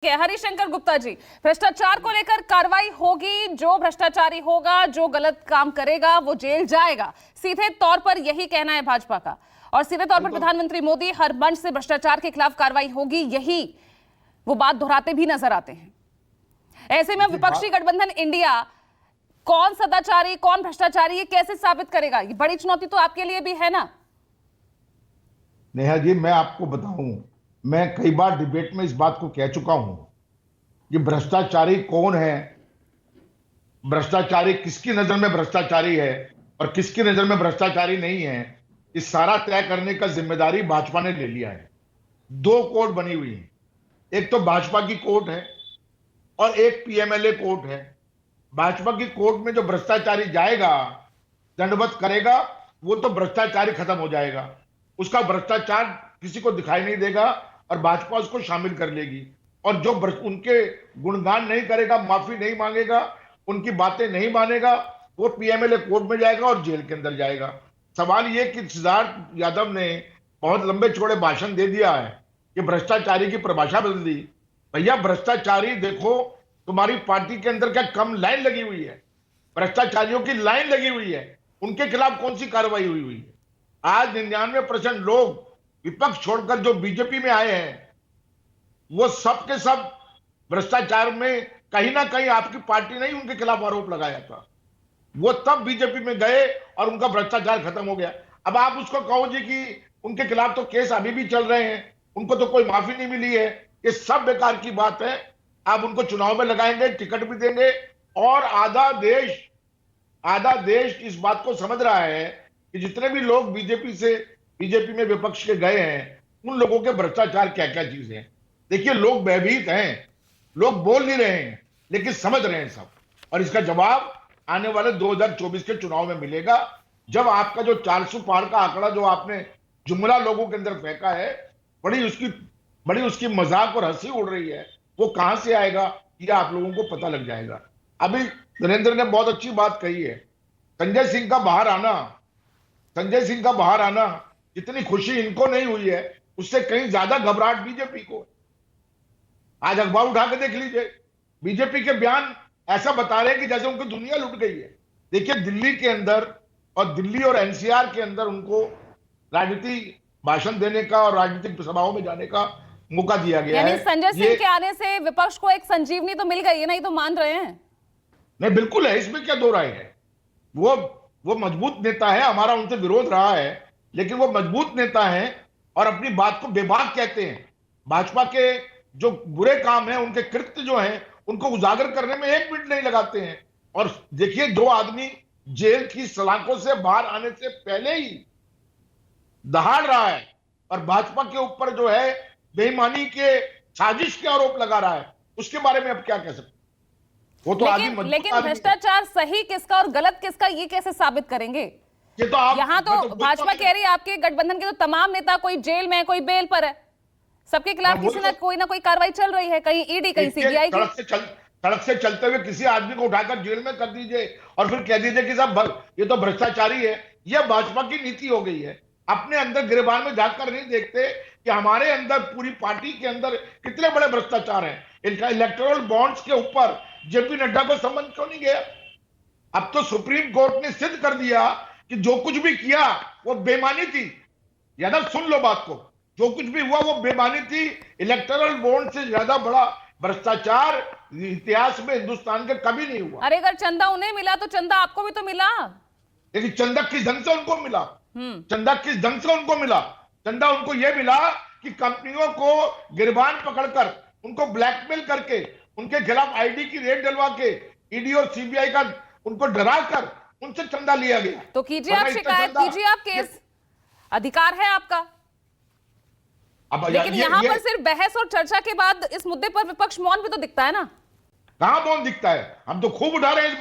हरिशंकर गुप्ता जी, भ्रष्टाचार को लेकर कार्रवाई होगी। जो भ्रष्टाचारी होगा, जो गलत काम करेगा, वो जेल जाएगा। सीधे तौर पर यही कहना है भाजपा का, और सीधे तौर पर प्रधानमंत्री मोदी हर मंच से भ्रष्टाचार के खिलाफ कार्रवाई होगी, यही वो बात दोहराते भी नजर आते हैं। ऐसे में विपक्षी गठबंधन इंडिया कौन सदाचारी, कौन भ्रष्टाचारी, ये कैसे साबित करेगा? ये बड़ी चुनौती तो आपके लिए भी है ना। नेहा जी, मैं आपको बताऊं, मैं कई बार डिबेट में इस बात को कह चुका हूं कि भ्रष्टाचारी कौन है, भ्रष्टाचारी किसकी नजर में भ्रष्टाचारी है और किसकी नजर में भ्रष्टाचारी नहीं है, इस सारा तय करने का जिम्मेदारी भाजपा ने ले लिया है। दो कोर्ट बनी हुई है, एक तो भाजपा की कोर्ट है और एक पीएमएलए कोर्ट है। भाजपा की कोर्ट में जो भ्रष्टाचारी जाएगा, दंडवत करेगा, वो तो भ्रष्टाचारी खत्म हो जाएगा, उसका भ्रष्टाचार किसी को दिखाई नहीं देगा और भाजपा उसको शामिल कर लेगी। और जो उनके गुणगान नहीं करेगा, माफी नहीं मांगेगा, उनकी बातें नहीं मानेगा, वो पीएमएलए कोर्ट में जाएगा और जेल के अंदर जाएगा। सवाल ये कि सिद्धार्थ यादव ने बहुत लंबे चौड़े भाषण दे दिया है कि भ्रष्टाचारी की परिभाषा बदल दी। भैया, भ्रष्टाचारी देखो, तुम्हारी पार्टी के अंदर क्या कम लाइन लगी हुई है? भ्रष्टाचारियों की लाइन लगी हुई है, उनके खिलाफ कौन सी कार्रवाई हुई हुई है? आज 99% लोग विपक्ष छोड़कर जो बीजेपी में आए हैं, वो सब के सब भ्रष्टाचार में कहीं ना कहीं आपकी पार्टी ने ही उनके खिलाफ आरोप लगाया था। वो तब बीजेपी में गए और उनका भ्रष्टाचार खत्म हो गया। अब आप उसको कहो जी कि उनके खिलाफ तो केस अभी भी चल रहे हैं, उनको तो कोई माफी नहीं मिली है, ये सब बेकार की बात है। आप उनको चुनाव में लगाएंगे, टिकट भी देंगे, और आधा देश इस बात को समझ रहा है कि जितने भी लोग बीजेपी में विपक्ष के गए हैं, उन लोगों के भ्रष्टाचार क्या क्या चीजें हैं। देखिए, लोग भयभीत हैं, लोग बोल नहीं रहे हैं, लेकिन समझ रहे हैं सब। और इसका जवाब आने वाले 2024 के चुनाव में मिलेगा, जब आपका जो 400 पार का आंकड़ा जो आपने जुमला लोगों के अंदर फेंका है, बड़ी उसकी मजाक और हंसी उड़ रही है, वो कहां से आएगा ये आप लोगों को पता लग जाएगा। अभी नरेंद्र ने बहुत अच्छी बात कही है, संजय सिंह का बाहर आना, जितनी खुशी इनको नहीं हुई है, उससे कहीं ज्यादा घबराहट बीजेपी को। आज अखबार उठा के देख लीजिए, बीजेपी के बयान ऐसा बता रहे हैं कि जैसे उनको दुनिया लुट गई है। देखिए, दिल्ली और एनसीआर के अंदर उनको राजनीति भाषण देने का और राजनीतिक सभाओं में जाने का मौका दिया गया है। संजय सिंह के आने से विपक्ष को एक संजीवनी तो मिल गई है, नहीं तो मान रहे हैं। नहीं, बिल्कुल है, इसमें क्या दो राय है। वो मजबूत नेता है, हमारा उनसे विरोध रहा है, लेकिन वो मजबूत नेता है और अपनी बात को बेबाक कहते हैं। भाजपा के जो बुरे काम हैं, उनके कृत्य जो हैं, उनको उजागर करने में एक मिनट नहीं लगाते हैं। और देखिए, जो आदमी जेल की सलाखों से बाहर आने से पहले ही दहाड़ रहा है और भाजपा के ऊपर जो है बेईमानी के साजिश के आरोप लगा रहा है, उसके बारे में अब क्या कह सकते? वो तो लेकिन भ्रष्टाचार सही किसका और गलत किसका, ये कैसे साबित करेंगे? ये तो आप, यहाँ तो भाजपा कह रही है आपके गठबंधन के तो तमाम नेता कोई जेल में, कोई बेल पर है, सबके खिलाफ किसी ना कोई कार्रवाई चल रही है, कहीं ईडी, कहीं सीबीआई की। सड़क से चलते हुए किसी आदमी को उठाकर जेल में कर दीजिए और फिर कह दीजिए कि साहब ये तो भ्रष्टाचारी है। यह भाजपा की नीति हो गई है। अपने अंदर गिरबान में जाकर नहीं देखते कि हमारे अंदर, पूरी पार्टी के अंदर कितने बड़े भ्रष्टाचार हैं। इनका इलेक्टोरल बॉन्ड्स के ऊपर जेपी नड्डा को संबंध क्यों नहीं गया? अब तो सुप्रीम कोर्ट ने सिद्ध कर दिया कि जो कुछ भी किया वो बेईमानी थी। यादव, सुन लो बात को, जो कुछ भी हुआ वो बेईमानी थी। इलेक्टोरल बॉन्ड से ज्यादा बड़ा भ्रष्टाचार इतिहास में हिंदुस्तान के कभी नहीं हुआ। अरे, अगर चंदा उन्हें मिला तो चंदा आपको भी तो मिला। लेकिन चंदा किस ढंग से उनको मिला? चंदा उनको यह मिला कि कंपनियों को गिरबान पकड़कर, उनको ब्लैकमेल करके, उनके खिलाफ आईडी की रेड डलवा के, ईडी और सीबीआई का उनको डराकर उनसे चंदा लिया गया। तो कीजिए आप शिकायत, कीजिए आप केस, अधिकार है आपका। लेकिन यहाँ पर सिर्फ बहस और चर्चा के बाद इस मुद्दे पर विपक्ष मौन भी तो दिखता है ना। कहां मौन दिखता है? हम तो खूब उठा रहे हैं इस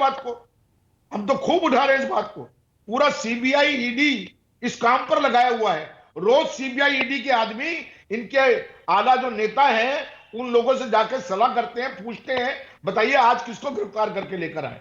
बात को। पूरा सीबीआई ईडी इस काम पर लगाया हुआ है। रोज सीबीआई ईडी के आदमी, इनके आला जो नेता हैं, उन लोगों से जाकर सलाह करते हैं, पूछते हैं, बताइए आज किसको गिरफ्तार करके लेकर आए।